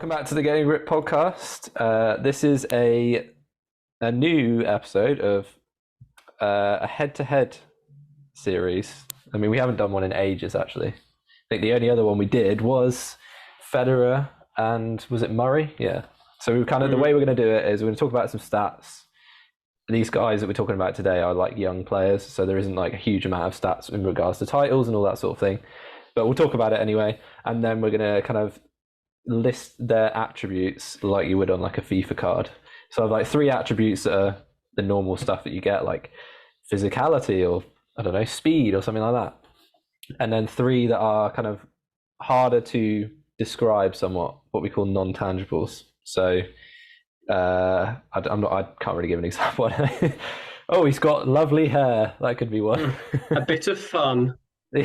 Welcome back to the Getting Grip podcast. This is a new episode of a head-to-head series. I mean, we haven't done one in ages, actually. I think the only other one we did was Federer and was it Murray? Yeah. So we kind of the way we're going to do it is we're going to talk about some stats. These guys that we're talking about today are like young players, so there isn't like a huge amount of stats in regards to titles and all that sort of thing. But we'll talk about it anyway, and then we're going to kind of list their attributes like you would on like a FIFA card. So I've like 3 attributes that are the normal stuff that you get, like physicality or I don't know, speed or something like that. And then 3 that are kind of harder to describe somewhat, what we call non-tangibles. So I can't really give an example. Oh, he's got lovely hair. That could be one. A bit of fun. A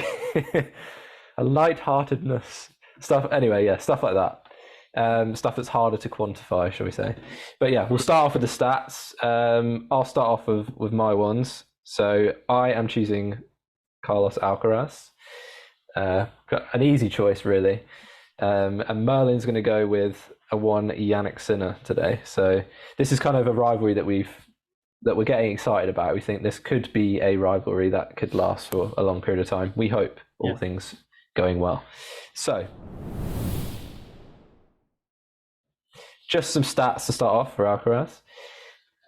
lightheartedness. Stuff. Anyway, yeah, stuff like that. Stuff that's harder to quantify, shall we say. But yeah, we'll start off with the stats. I'll start off with my ones. So I am choosing Carlos Alcaraz. An easy choice, really. And Merlin's going to go with a 1 Jannik Sinner today. So this is kind of a rivalry that we're getting excited about. We think this could be a rivalry that could last for a long period of time. We hope, all things going well. So just some stats to start off for Alcaraz.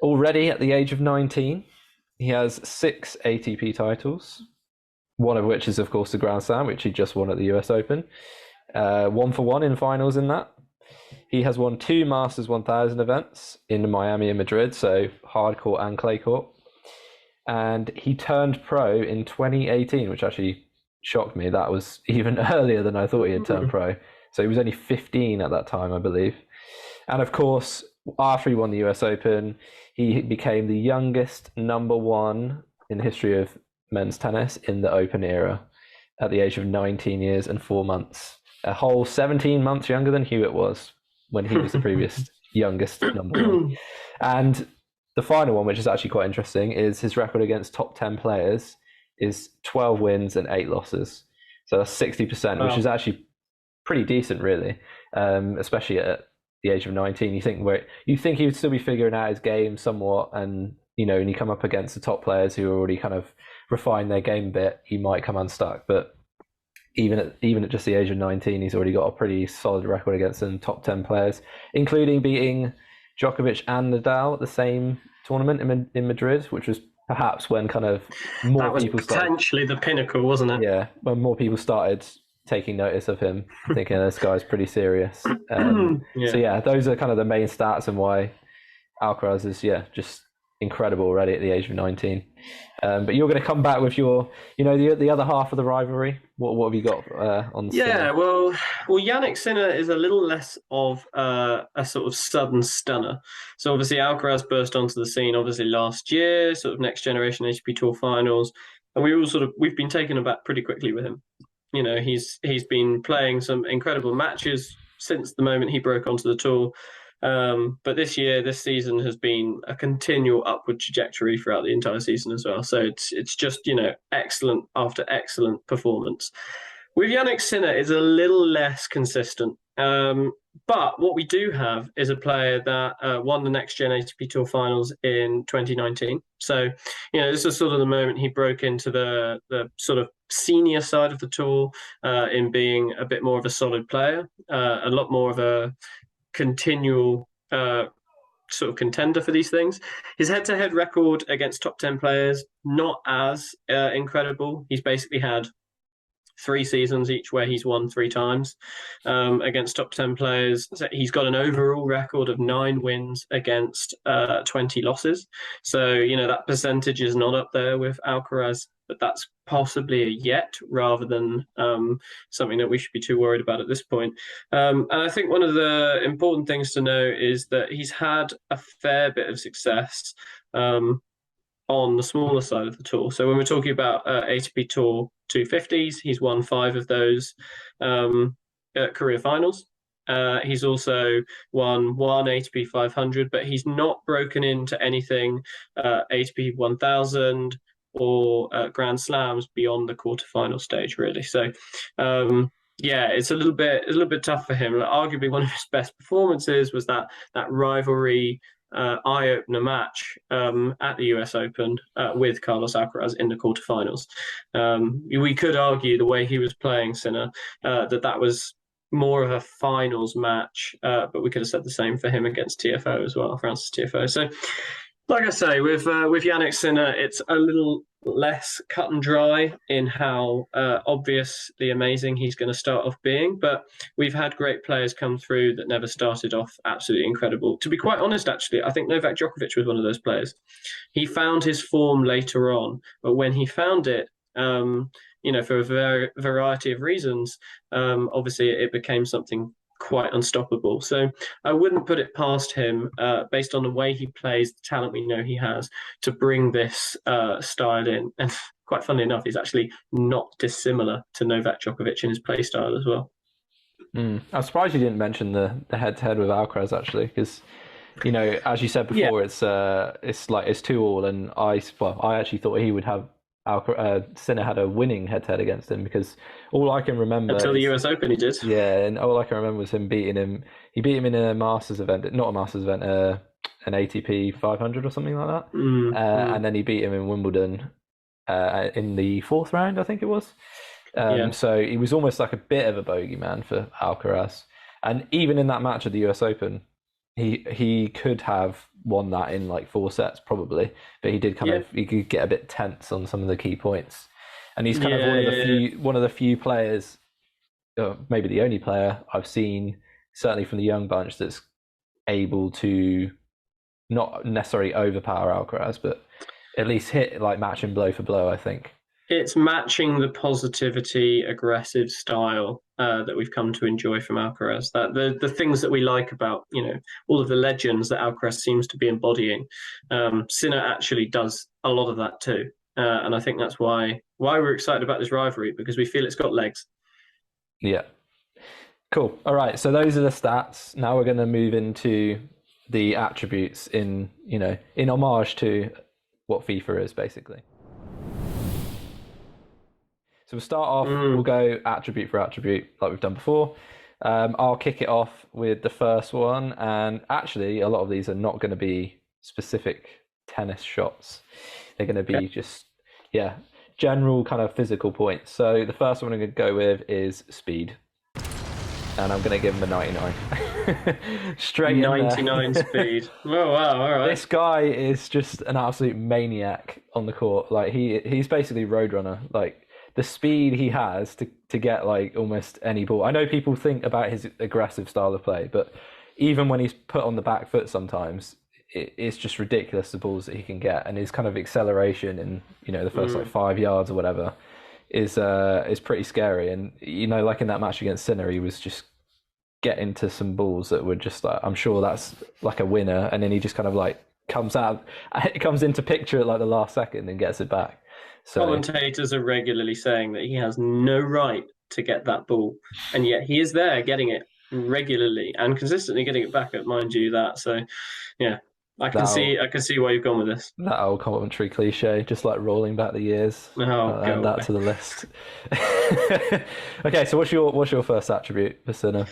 Already at the age of 19, he has 6 ATP titles, one of which is, of course, the Grand Slam, which he just won at the US Open. 1 for 1 in finals in that. He has won 2 Masters 1000 events in Miami and Madrid, so hard court and clay court. And he turned pro in 2018, which actually shocked me. That was even earlier than I thought he had turned pro. So he was only 15 at that time, I believe. And of course, after he won the US Open, he became the youngest #1 in the history of men's tennis in the Open era at the age of 19 years and 4 months. A whole 17 months younger than Hewitt was when he was the previous youngest #1. And the final one, which is actually quite interesting, is his record against top 10 players is 12 wins and 8 losses. So that's 60%, which is actually pretty decent, really, especially at the age of 19. You think he would still be figuring out his game somewhat, and when you come up against the top players who are already kind of refined their game a bit, he might come unstuck. But even at just the age of 19, he's already got a pretty solid record against some top 10 players, including beating Djokovic and Nadal at the same tournament in Madrid, which was perhaps when kind of more people started. Potentially the pinnacle, wasn't it? Yeah, when more people started taking notice of him, thinking this guy's pretty serious. So yeah, those are kind of the main stats and why Alcaraz is just incredible already at the age of 19. But you're going to come back with your, the other half of the rivalry. What have you got on the Sinner? Well, Jannik Sinner is a little less of a sort of sudden stunner. So obviously Alcaraz burst onto the scene obviously last year, sort of next generation ATP Tour finals, and we've been taken aback pretty quickly with him. He's been playing some incredible matches since the moment he broke onto the tour. But this season has been a continual upward trajectory throughout the entire season as well. So it's just, excellent after excellent performance. With Jannik Sinner, it's a little less consistent. But what we do have is a player that won the Next Gen ATP Tour finals in 2019. So, this is sort of the moment he broke into the sort of senior side of the tour in being a bit more of a solid player, a lot more of a continual sort of contender for these things. His head-to-head record against top 10 players, not as incredible. He's basically had 3 seasons each where he's won 3 times against top 10 players. So he's got an overall record of 9 wins against 20 losses. So, that percentage is not up there with Alcaraz, but that's possibly a yet rather than something that we should be too worried about at this point. And I think one of the important things to know is that he's had a fair bit of success on the smaller side of the tour. So when we're talking about ATP Tour 250s, he's won 5 of those career finals. He's also won 1 ATP 500, but he's not broken into anything ATP 1000 or Grand Slams beyond the quarterfinal stage, really. So Yeah, it's a little bit tough for him. Like, arguably, one of his best performances was that rivalry eye opener match at the US Open with Carlos Alcaraz in the quarterfinals. We could argue the way he was playing Sinner that was more of a finals match, but we could have said the same for him against TFO as well, Francis TFO. So like I say, with Jannik Sinner, it's a little less cut and dry in how obviously amazing he's going to start off being. But we've had great players come through that never started off absolutely incredible. To be quite honest, actually, I think Novak Djokovic was one of those players. He found his form later on, but when he found it, for a variety of reasons, obviously it became something quite unstoppable. So I wouldn't put it past him, based on the way he plays, the talent we know he has, to bring this style in. And quite funnily enough, he's actually not dissimilar to Novak Djokovic in his play style as well. I'm surprised you didn't mention the head-to-head with Alcaraz actually, because as you said Yeah, before, it's 2-2, and I actually thought he would have Sinner had a winning head-to-head against him, because all I can remember until the is US Open, he did. yeah, and all I can remember was him beating him. He beat him in a Masters event, not a Masters event, an ATP 500 or something like that, and then he beat him in Wimbledon in the fourth round, I think it was. Yeah. So he was almost like a bit of a bogeyman for Alcaraz. And even in that match at the US Open, he could have won that in like 4 sets probably, but he did he could get a bit tense on some of the key points. And he's kind of one of the few players, maybe the only player I've seen, certainly from the young bunch, that's able to not necessarily overpower Alcaraz, but at least hit like match him blow for blow, I think. It's matching the positivity, aggressive style that we've come to enjoy from Alcaraz. That the things that we like about all of the legends that Alcaraz seems to be embodying, Sinner actually does a lot of that too, and I think that's why we're excited about this rivalry, because we feel it's got legs. Yeah. Cool. All right. So those are the stats. Now we're going to move into the attributes in homage to what FIFA is basically. So we'll start off, we'll go attribute for attribute like we've done before. I'll kick it off with the first one. And actually, a lot of these are not going to be specific tennis shots. They're going to be just, general kind of physical points. So the first one I'm going to go with is speed. And I'm going to give him a 99. Straight 99 speed. Oh, wow. All right. This guy is just an absolute maniac on the court. Like he's basically Roadrunner. Like the speed he has to get like almost any ball. I know people think about his aggressive style of play, but even when he's put on the back foot sometimes, it's just ridiculous the balls that he can get, and his kind of acceleration in the first like 5 yards or whatever is pretty scary. And like in that match against Sinner, he was just getting to some balls that were just like, I'm sure that's like a winner, and then he just kind of like comes into picture at like the last second and gets it back. So Commentators are regularly saying that he has no right to get that ball, and yet he is there getting it regularly and consistently getting it back. Mind you, that. So yeah, I can see why you've gone with this. That old commentary cliche, just like rolling back the years. Add that to the list. Okay, so what's your first attribute for Sinner?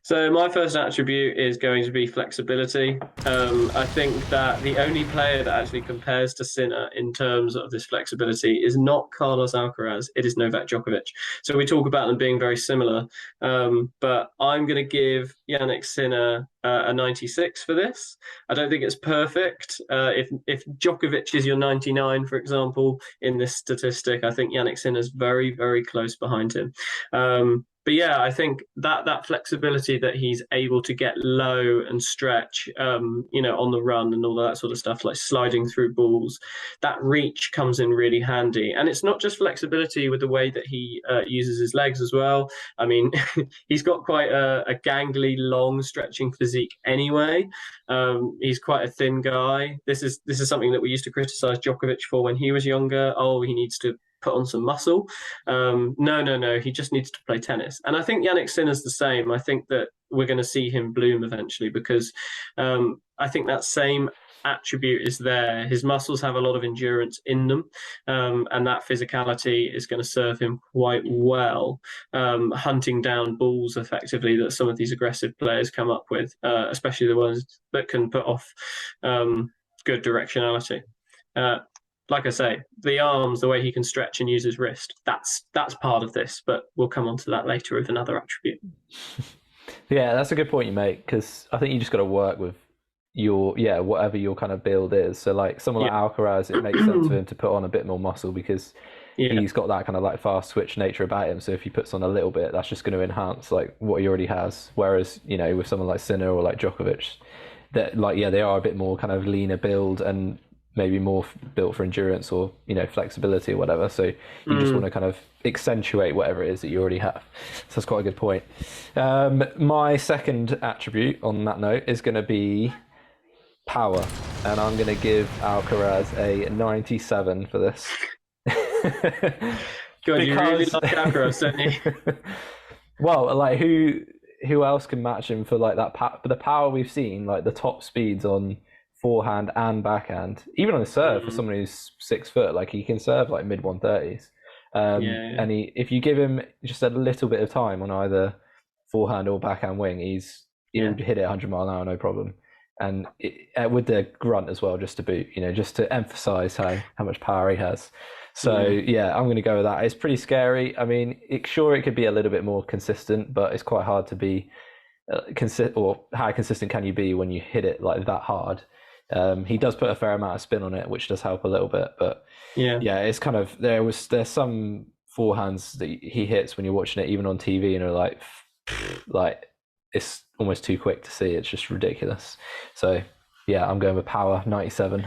So my first attribute is going to be flexibility. I think that the only player that actually compares to Sinner in terms of this flexibility is not Carlos Alcaraz, it is Novak Djokovic. So we talk about them being very similar, but I'm going to give Jannik Sinner a 96 for this. I don't think it's perfect. If Djokovic is your 99, for example, in this statistic, I think Jannik Sinner is very, very close behind him. But yeah, I think that flexibility that he's able to get low and stretch, on the run and all that sort of stuff, like sliding through balls, that reach comes in really handy. And it's not just flexibility with the way that he uses his legs as well. I mean, he's got quite a gangly, long, stretching physique anyway. He's quite a thin guy. This is something that we used to criticize Djokovic for when he was younger. Oh, he needs to put on some muscle. No. He just needs to play tennis. And I think Jannik Sinner's the same. I think that we're going to see him bloom eventually, because I think that same attribute is there. His muscles have a lot of endurance in them, and that physicality is going to serve him quite well, hunting down balls effectively that some of these aggressive players come up with, especially the ones that can put off good directionality. Like I say, the arms, the way he can stretch and use his wrist, that's part of this, but we'll come on to that later with another attribute. Yeah, that's a good point you make, because I think you just got to work with your whatever your kind of build is. So like someone like Alcaraz, it makes sense for him to put on a bit more muscle because he's got that kind of like fast switch nature about him. So if he puts on a little bit, that's just going to enhance like what he already has. Whereas, you know, with someone like Sinner or like Djokovic, that like they are a bit more kind of leaner build and maybe more built for endurance or, you know, flexibility or whatever. So you just want to kind of accentuate whatever it is that you already have. So that's quite a good point. My second attribute on that note is going to be power, and I'm going to give Alcaraz a 97 for this. God, you really like Alcaraz, don't you? Well, like who else can match him for like that? The power we've seen, like the top speeds on forehand and backhand, even on the serve for someone who's 6 foot, like he can serve like mid 130s. And if you give him just a little bit of time on either forehand or backhand wing, he'll hit it 100 mile an hour, no problem. And with the grunt as well, just to boot, you know, just to emphasize how much power he has. So I'm going to go with that. It's pretty scary. I mean, it could be a little bit more consistent, but it's quite hard to be or how consistent can you be when you hit it like that hard? He does put a fair amount of spin on it, which does help a little bit. But it's kind of there's some forehands that he hits when you're watching it, even on TV, and are like it's almost too quick to see. It's just ridiculous. So I'm going with power 97.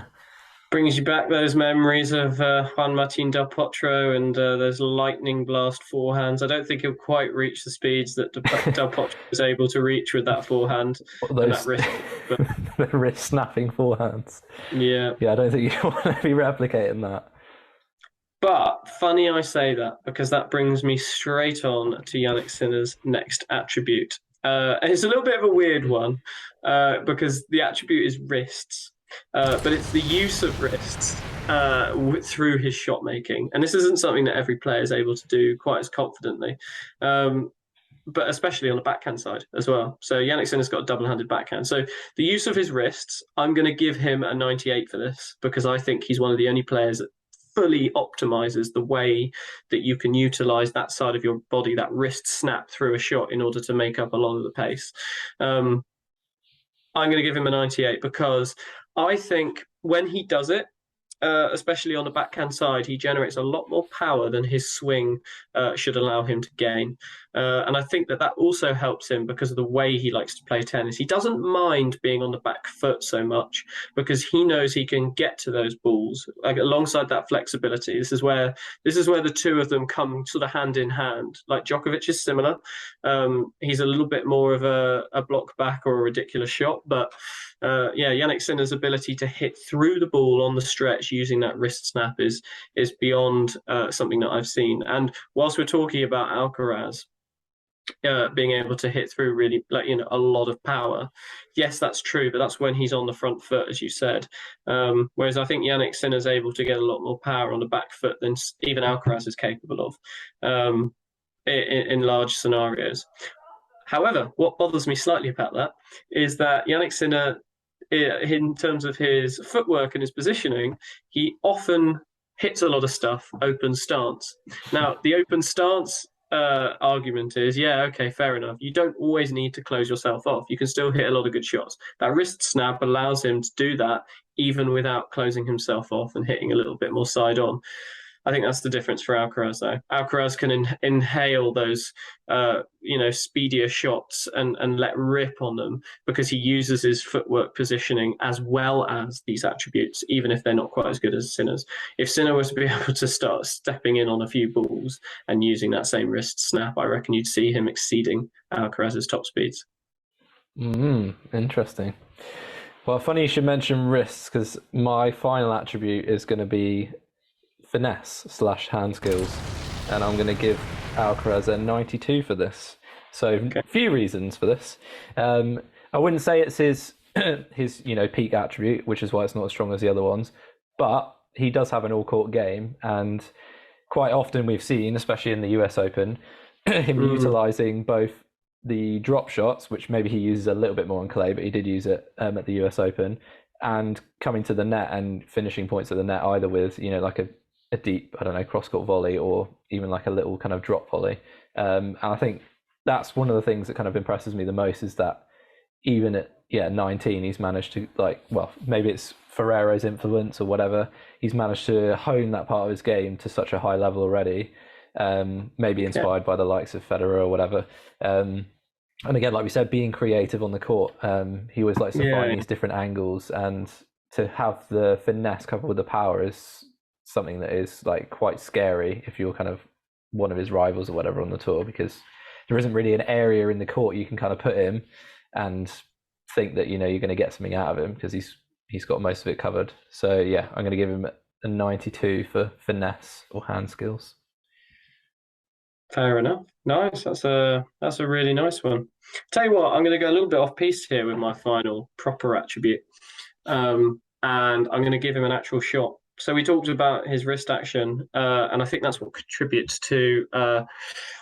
Brings you back those memories of Juan Martín del Potro and those lightning blast forehands. I don't think he'll quite reach the speeds that del Potro was able to reach with that forehand. And that wrist, but... the wrist snapping forehands. Yeah, I don't think you want to be replicating that. But funny I say that, because that brings me straight on to Jannik Sinner's next attribute. It's a little bit of a weird one because the attribute is wrists. But it's the use of wrists through his shot making. And this isn't something that every player is able to do quite as confidently, but especially on the backhand side as well. So Jannik Sinner's got a double-handed backhand. So the use of his wrists, I'm going to give him a 98 for this, because I think he's one of the only players that fully optimizes the way that you can utilize that side of your body, that wrist snap through a shot, in order to make up a lot of the pace. I'm going to give him a 98 because I think when he does it, especially on the backhand side, he generates a lot more power than his swing should allow him to gain. And I think that also helps him because of the way he likes to play tennis. He doesn't mind being on the back foot so much because he knows he can get to those balls, like alongside that flexibility. This is where the two of them come sort of hand in hand. Like Djokovic is similar. He's a little bit more of a block back or a ridiculous shot, but Jannik Sinner's ability to hit through the ball on the stretch using that wrist snap is beyond something that I've seen. And whilst we're talking about Alcaraz being able to hit through really, like, you know, a lot of power, yes, that's true, but that's when he's on the front foot, as you said. Whereas I think Jannik Sinner's able to get a lot more power on the back foot than even Alcaraz is capable of in large scenarios. However, what bothers me slightly about that is that Jannik Sinner, in terms of his footwork and his positioning, he often hits a lot of stuff open stance. Now, the open stance argument is, okay, fair enough. You don't always need to close yourself off. You can still hit a lot of good shots. That wrist snap allows him to do that even without closing himself off and hitting a little bit more side on. I think that's the difference for Alcaraz, though. Alcaraz can inhale those, speedier shots and let rip on them because he uses his footwork positioning as well as these attributes, even if they're not quite as good as Sinner's. If Sinner was to be able to start stepping in on a few balls and using that same wrist snap, I reckon you'd see him exceeding Alcaraz's top speeds. Interesting. Well, funny you should mention wrists, because my final attribute is going to be finesse/hand skills, and I'm going to give Alcaraz a 92 for this. So a few reasons for this. I wouldn't say it's his his peak attribute, which is why it's not as strong as the other ones. But he does have an all-court game, and quite often we've seen, especially in the US Open, him utilizing both the drop shots, which maybe he uses a little bit more on clay, but he did use it at the US Open, and coming to the net and finishing points at the net, either with like a deep, I don't know, cross-court volley, or even like a little kind of drop volley. And I think that's one of the things that kind of impresses me the most, is that even at 19, he's managed to, like, well, maybe it's Ferrero's influence or whatever, he's managed to hone that part of his game to such a high level already. Maybe inspired by the likes of Federer or whatever. And again, like we said, being creative on the court, he always likes to find these different angles, and to have the finesse coupled with the power is something that is like quite scary if you're kind of one of his rivals or whatever on the tour, because there isn't really an area in the court you can kind of put him and think that you're going to get something out of him, because he's got most of it covered. So yeah, I'm going to give him a 92 for finesse or hand skills. Fair enough. Nice. That's a really nice one. Tell you what, I'm going to go a little bit off piece here with my final proper attribute, and I'm going to give him an actual shot. So we talked about his wrist action, and I think that's what contributes to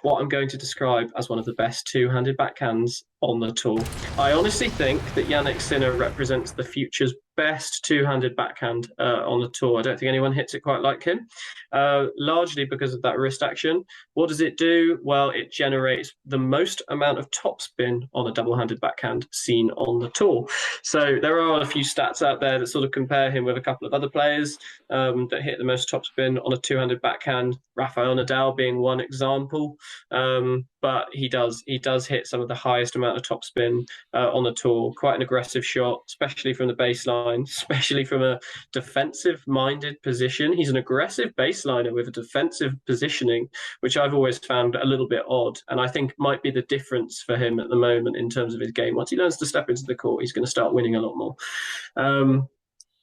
what I'm going to describe as one of the best two-handed backhands on the tour. I honestly think that Jannik Sinner represents the future's best two-handed backhand on the tour. I don't think anyone hits it quite like him, largely because of that wrist action. What does it do? Well, it generates the most amount of topspin on a double-handed backhand seen on the tour. So there are a few stats out there that sort of compare him with a couple of other players that hit the most topspin on a two-handed backhand, Rafael Nadal being one example. But he does hit some of the highest amount of topspin on the tour. Quite an aggressive shot, especially from the baseline, especially from a defensive-minded position. He's an aggressive baseliner with a defensive positioning, which I've always found a little bit odd, and I think might be the difference for him at the moment in terms of his game. Once he learns to step into the court, he's going to start winning a lot more.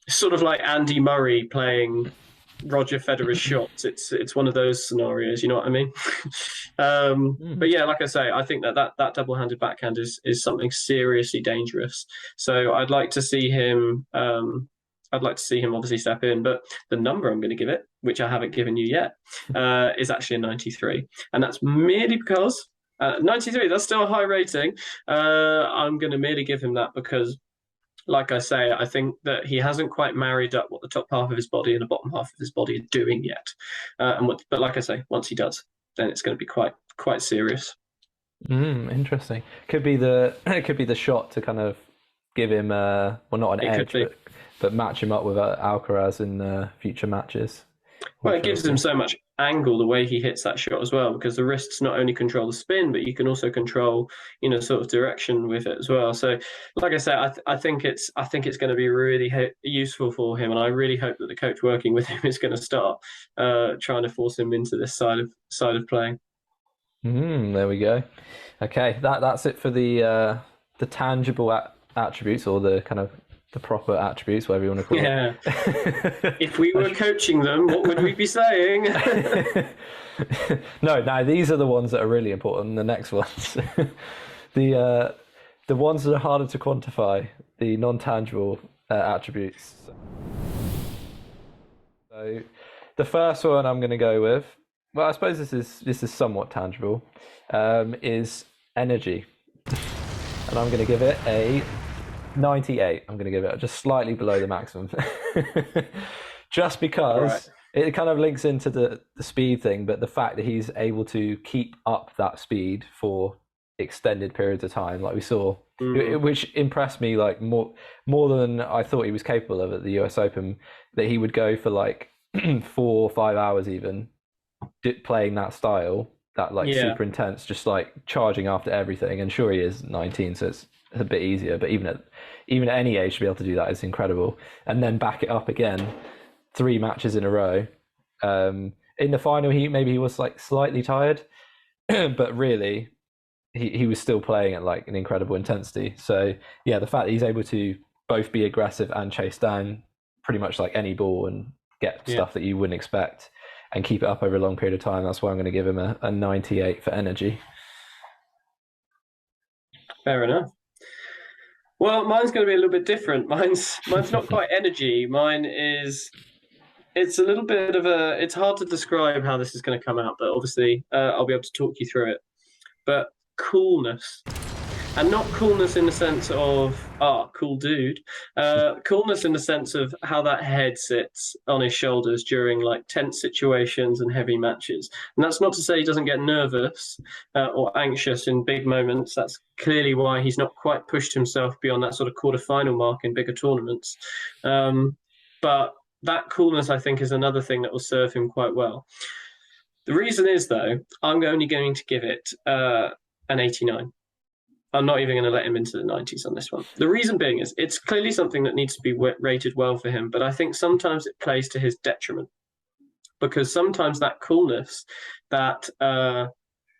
Sort of like Andy Murray playing Roger Federer's shots. It's one of those scenarios, you know what I mean? But yeah, like I say, I think that double-handed backhand is something seriously dangerous. So I'd like to see him. I'd like to see him obviously step in, but the number I'm going to give it, which I haven't given you yet, is actually a 93, and that's merely because 93. That's still a high rating. I'm going to merely give him that because, like I say, I think that he hasn't quite married up what the top half of his body and the bottom half of his body are doing yet. But like I say, once he does, then it's going to be quite serious. Interesting. Could be the shot to kind of give him well, not an edge, but match him up with Alcaraz in future matches. Well, it gives him so much angle the way he hits that shot as well, because the wrists not only control the spin, but you can also control, sort of direction with it as well. So, like I say, I think it's going to be really useful for him, and I really hope that the coach working with him is going to start trying to force him into this side of playing. There we go. Okay, that's it for the tangible attributes, or the kind of the proper attributes, whatever you want to call it. If we were coaching them, what would we be saying? No, these are the ones that are really important. The next ones, the ones that are harder to quantify, the non-tangible attributes. So, the first one I'm going to go with, well, I suppose this is somewhat tangible, is energy, and I'm going to give it a 98. I'm going to give it just slightly below the maximum. Just because it kind of links into the speed thing, but the fact that he's able to keep up that speed for extended periods of time, like we saw, which impressed me like more than I thought he was capable of at the US Open, that he would go for like 4 or 5 hours even playing that style, that like super intense, just like charging after everything. And sure, he is 19, so it's a bit easier, but even at any age to be able to do that is incredible. And then back it up again 3 matches in a row. In the final, he was like slightly tired, but really he was still playing at like an incredible intensity. So yeah, the fact that he's able to both be aggressive and chase down pretty much like any ball and get stuff that you wouldn't expect and keep it up over a long period of time, that's why I'm going to give him a 98 for energy. Fair enough. Well, mine's going to be a little bit different. Mine's not quite energy. Mine is. It's a little bit of a. It's hard to describe how this is going to come out, but obviously, I'll be able to talk you through it. But coolness. And not coolness in the sense of, cool dude. Coolness in the sense of how that head sits on his shoulders during like tense situations and heavy matches. And that's not to say he doesn't get nervous or anxious in big moments. That's clearly why he's not quite pushed himself beyond that sort of quarter-final mark in bigger tournaments. But that coolness, I think, is another thing that will serve him quite well. The reason is, though, I'm only going to give it an 89. I'm not even going to let him into the 90s on this one. The reason being is it's clearly something that needs to be rated well for him, but I think sometimes it plays to his detriment because sometimes that coolness, that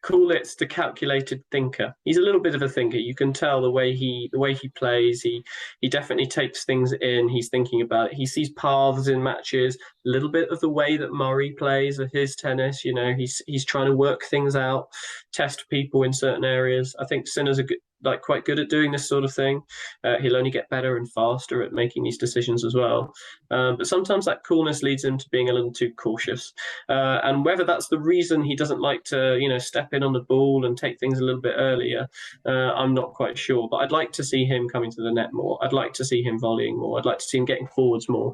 Coolitz, the calculated thinker. He's a little bit of a thinker. You can tell the way he plays. He definitely takes things in. He's thinking about it. He sees paths in matches. A little bit of the way that Murray plays of his tennis. You know, he's trying to work things out, test people in certain areas. I think Sinner's quite good at doing this sort of thing. He'll only get better and faster at making these decisions as well. But sometimes that coolness leads him to being a little too cautious. And whether that's the reason he doesn't like to, step in on the ball and take things a little bit earlier, I'm not quite sure. But I'd like to see him coming to the net more. I'd like to see him volleying more. I'd like to see him getting forwards more,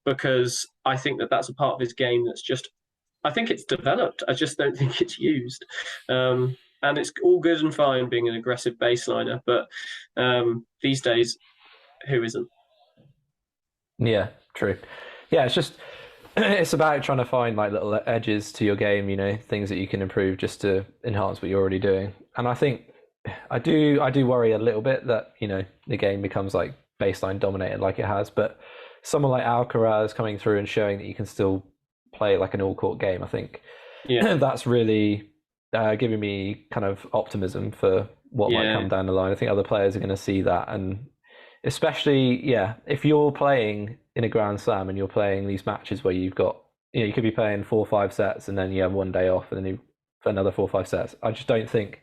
because I think that that's a part of his game that's just, I think it's developed. I just don't think it's used. And it's all good and fine being an aggressive baseliner, but these days, who isn't? Yeah, true. Yeah, it's about trying to find like little edges to your game, things that you can improve just to enhance what you're already doing. And I think I do worry a little bit that, the game becomes like baseline dominated like it has, but someone like Alcaraz coming through and showing that you can still play like an all-court game, I think that's really giving me kind of optimism for what might come down the line. I think other players are going to see that, and especially, if you're playing in a Grand Slam and you're playing these matches where you've got, you could be playing 4 or 5 sets and then you have one day off and then you for another 4 or 5 sets. I just don't think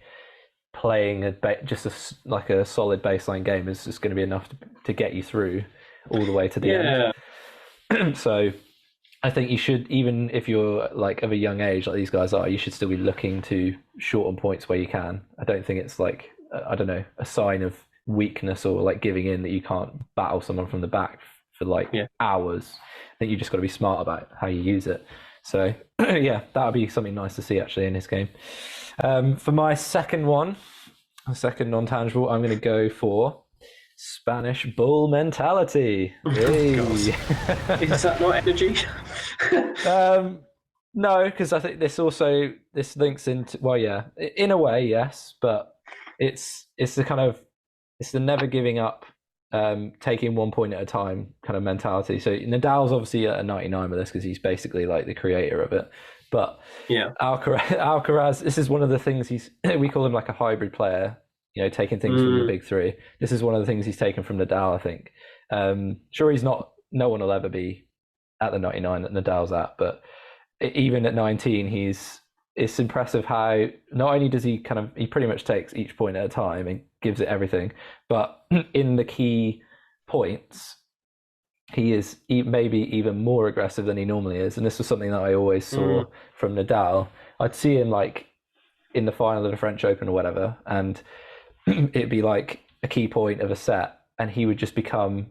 playing like a solid baseline game is just going to be enough to get you through all the way to the end. So I think you should, even if you're like of a young age like these guys are, you should still be looking to shorten points where you can. I don't think it's like, a sign of weakness or like giving in that you can't battle someone from the back for hours. I think you just got to be smart about how you use it. So that would be something nice to see actually in his game. For my second non-tangible, I'm going to go for Spanish bull mentality. Hey. Is that not energy? No, because I think this links into, in a way, yes, but it's the never giving up, taking 1 point at a time kind of mentality. So Nadal's obviously at a 99 with this because he's basically like the creator of it. But Alcaraz, this is one of the things we call him like a hybrid player, taking things from the big three. This is one of the things he's taken from Nadal, I think. Sure, no one will ever be at the 99 that Nadal's at, but even at 19, it's impressive how not only does he pretty much takes each point at a time and gives it everything, but in the key points, he is maybe even more aggressive than he normally is. And this was something that I always saw from Nadal. I'd see him like in the final of the French Open or whatever, and it'd be like a key point of a set, and he would just become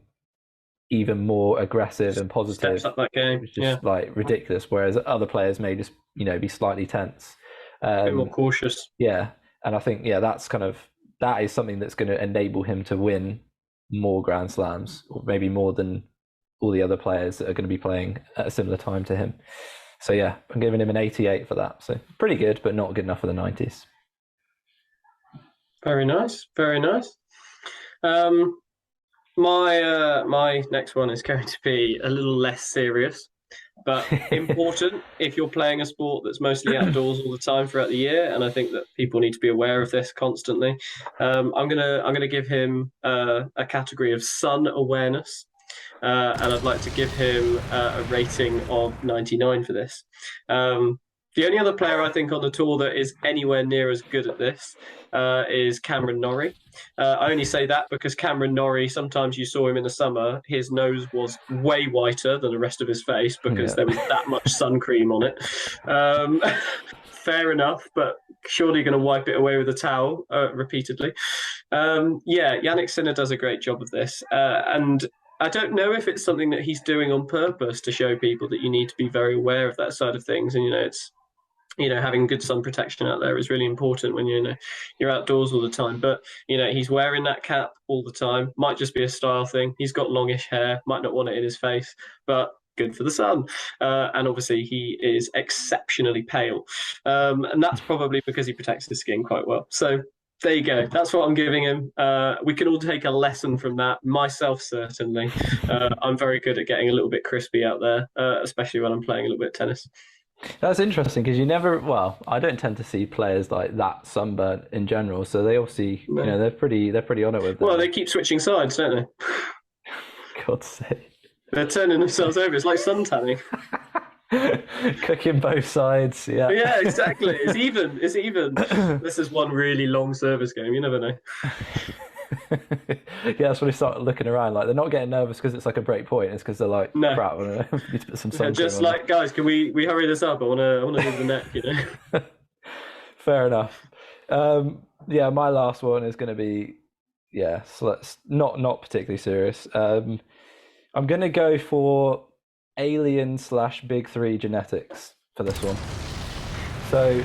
even more aggressive and positive. Steps up that game. It's just like ridiculous. Whereas other players may just, be slightly tense. A bit more cautious. Yeah. And I think, that is something that's going to enable him to win more Grand Slams, or maybe more than all the other players that are going to be playing at a similar time to him. So I'm giving him an 88 for that. So pretty good, but not good enough for the 90s. Very nice. Very nice. My next one is going to be a little less serious, but important if you're playing a sport that's mostly outdoors all the time throughout the year. And I think that people need to be aware of this constantly. I'm gonna give him a category of sun awareness, and I'd like to give him a rating of 99 for this. The only other player I think on the tour that is anywhere near as good at this is Cameron Norrie. I only say that because Cameron Norrie, sometimes you saw him in the summer, his nose was way whiter than the rest of his face because Yeah. there was that much sun cream on it. Um, fair enough, but surely going to wipe it away with a towel repeatedly. Yeah, Jannik Sinner does a great job of this. And I don't know if it's something that he's doing on purpose to show people that you need to be very aware of that side of things. And, it's having good sun protection out there is really important when you're outdoors all the time. But he's wearing that cap all the time. Might just be a style thing. He's got longish hair. Might not want it in his face, but good for the sun. And obviously he is exceptionally pale, and that's probably because he protects his skin quite well. So there you go. That's what I'm giving him. We can all take a lesson from that. Myself, certainly. I'm very good at getting a little bit crispy out there, especially when I'm playing a little bit of tennis. That's interesting because I don't tend to see players like that sunburnt in general. So they obviously, No. they're pretty on it with that. Well, they keep switching sides, don't they? God's sake. They're turning themselves over. It's like sun tanning. Cooking both sides, yeah. Yeah, exactly. It's even. It's even. This is one really long service game. You never know. Yeah, that's when they start looking around. Like they're not getting nervous because it's like a break point. It's because they're like, No. crap, we need to put some sun. Just like, guys, can we hurry this up? I want to do the neck. Fair enough. Yeah, my last one is going to be, so let's not particularly serious. I'm going to go for alien/big three genetics for this one. So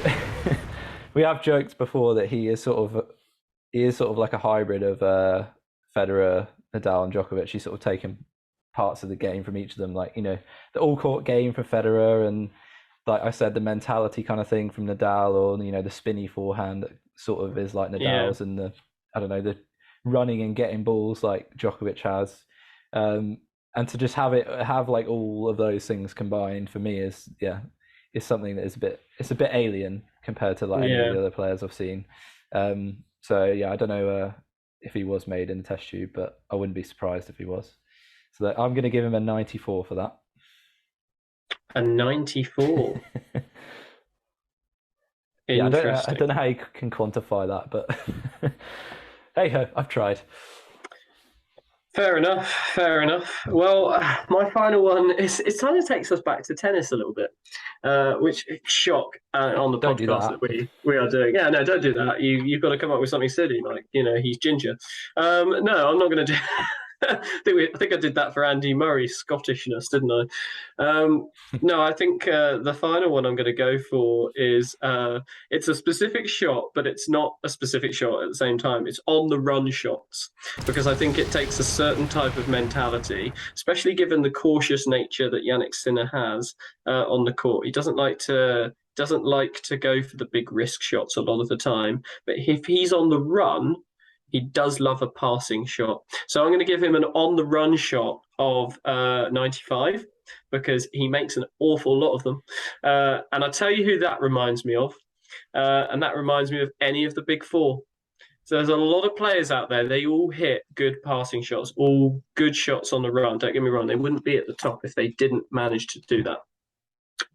we have joked before that he is sort of like a hybrid of Federer, Nadal, and Djokovic. He's sort of taken parts of the game from each of them, like the all-court game for Federer, and like I said, the mentality kind of thing from Nadal, or the spinny forehand that sort of is like Nadal's, and the running and getting balls like Djokovic has. And to just have like all of those things combined for me is something that is a bit alien compared to like any of the other players I've seen. So I don't know if he was made in the test tube, but I wouldn't be surprised if he was. So I'm going to give him a 94 for that. A 94. I don't know how you can quantify that, but hey ho, I've tried. Fair enough. Well, my final one it kind of takes us back to tennis a little bit, which shock on the podcast that we are doing. Yeah, no, don't do that. You've got to come up with something silly like he's ginger. No, I'm not going to do. I think I did that for Andy Murray's Scottishness, didn't I? No, I think the final one I'm going to go for is it's a specific shot, but it's not a specific shot at the same time. It's on the run shots, because I think it takes a certain type of mentality, especially given the cautious nature that Jannik Sinner has on the court. He doesn't like to go for the big risk shots a lot of the time, but if he's on the run, he does love a passing shot. So I'm going to give him an on-the-run shot of 95, because he makes an awful lot of them. And I'll tell you who that reminds me of. And that reminds me of any of the big four. So there's a lot of players out there. They all hit good passing shots, all good shots on the run. Don't get me wrong. They wouldn't be at the top if they didn't manage to do that.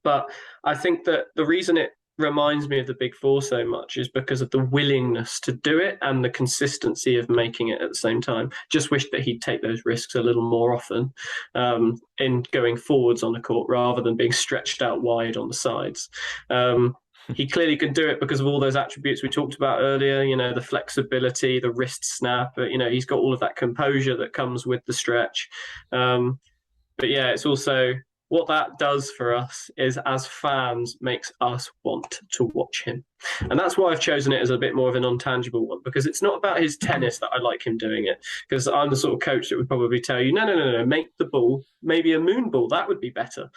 But I think that the reason it reminds me of the big four so much is because of the willingness to do it and the consistency of making it at the same time. Just wish that he'd take those risks a little more often in going forwards on the court rather than being stretched out wide on the sides. He clearly could do it because of all those attributes we talked about earlier, the flexibility, the wrist snap, he's got all of that composure that comes with the stretch. But it's also what that does for us is, as fans, makes us want to watch him. And that's why I've chosen it as a bit more of a non-tangible one, because it's not about his tennis that I like him doing it. Because I'm the sort of coach that would probably tell you, no, make the ball, maybe a moon ball, that would be better.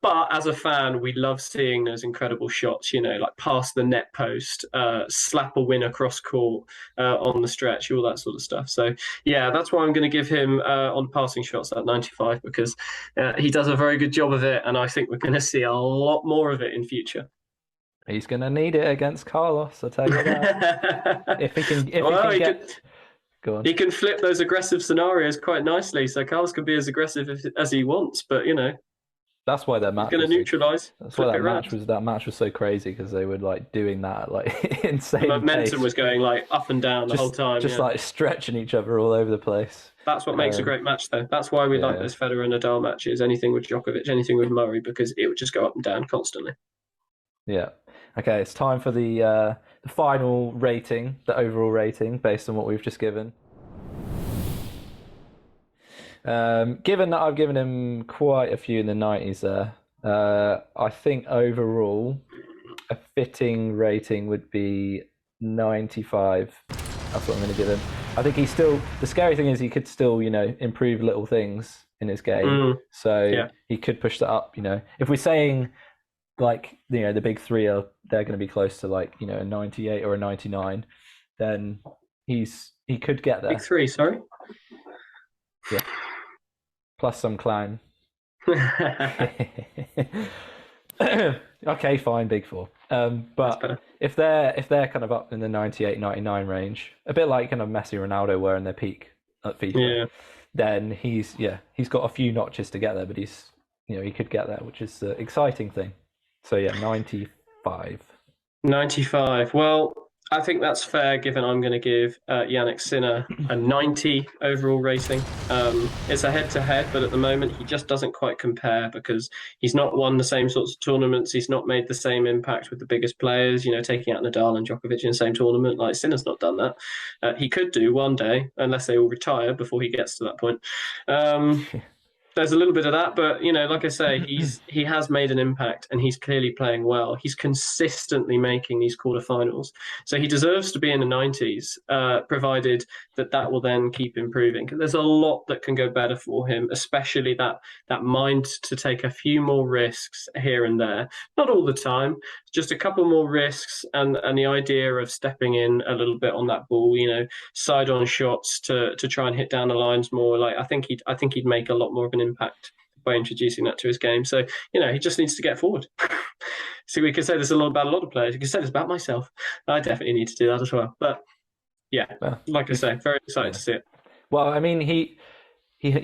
But as a fan, we love seeing those incredible shots, like past the net post, slap a win across court on the stretch, all that sort of stuff. So, that's why I'm going to give him on passing shots at 95, because he does a very good job of it. And I think we're going to see a lot more of it in future. He's going to need it against Carlos, I'll tell you that. He can flip those aggressive scenarios quite nicely. So Carlos can be as aggressive as he wants, but That's why their match. Going to neutralise. That's why that match was so crazy, because they were like doing that like insane. The momentum was going like up and down the whole time. Just like stretching each other all over the place. That's what makes a great match, though. That's why we like those Federer and Nadal matches. Anything with Djokovic, anything with Murray, because it would just go up and down constantly. Yeah. Okay, it's time for the final rating, the overall rating based on what we've just given. Given that I've given him quite a few in the 90s there, I think overall a fitting rating would be 95. That's what I'm going to give him. I think he's still, the scary thing is he could still, improve little things in his game. So he could push that up, If we're saying like, the big three they're going to be close to like, a 98 or a 99, then he could get there. Big three, sorry? Yeah. Plus some clown. Okay, fine, big four. But if they're kind of up in the 98, 99 range, a bit like kind of Messi, Ronaldo were in their peak at FIFA, then he's got a few notches to get there, but he's he could get there, which is the exciting thing. So 95. 95. Well, I think that's fair, given I'm going to give Jannik Sinner a 90 overall rating. It's a head-to-head, but at the moment he just doesn't quite compare, because he's not won the same sorts of tournaments. He's not made the same impact with the biggest players, taking out Nadal and Djokovic in the same tournament. Like, Sinner's not done that. He could do one day, unless they all retire before he gets to that point. There's a little bit of that, but like I say, he has made an impact, and he's clearly playing well. He's consistently making these quarterfinals, so he deserves to be in the 90s, provided that will then keep improving. There's a lot that can go better for him, especially that mind to take a few more risks here and there. Not all the time, just a couple more risks, and the idea of stepping in a little bit on that ball, side on shots to try and hit down the lines more. Like I think he'd make a lot more of an impact by introducing that to his game. So he just needs to get forward. See, we could say this a lot about a lot of players. You could say this about myself. I definitely need to do that as well. But like I say, very excited to see it. Well, I mean, he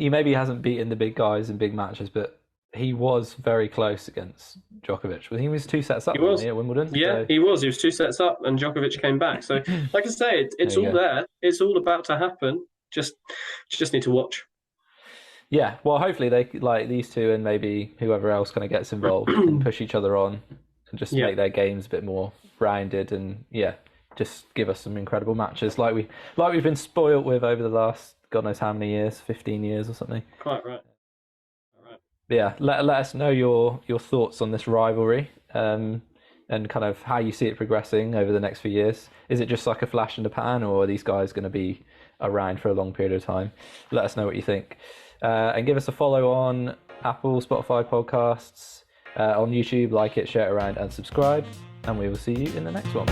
maybe hasn't beaten the big guys in big matches, but he was very close against Djokovic. He was 2 sets up at Wimbledon. Yeah, so. He was 2 sets up, and Djokovic came back. So, like I say, it's all there. It's all about to happen. Just need to watch. Yeah, well, hopefully they like these two, and maybe whoever else kind of gets involved and push each other on, and just make their games a bit more rounded, and just give us some incredible matches like we've been spoilt with over the last God knows how many years, 15 years or something. Quite right. Yeah, let us know your thoughts on this rivalry, and kind of how you see it progressing over the next few years. Is it just like a flash in the pan, or are these guys going to be around for a long period of time? Let us know what you think. And give us a follow on Apple, Spotify podcasts, on YouTube. Like it, share it around, and subscribe. And we will see you in the next one.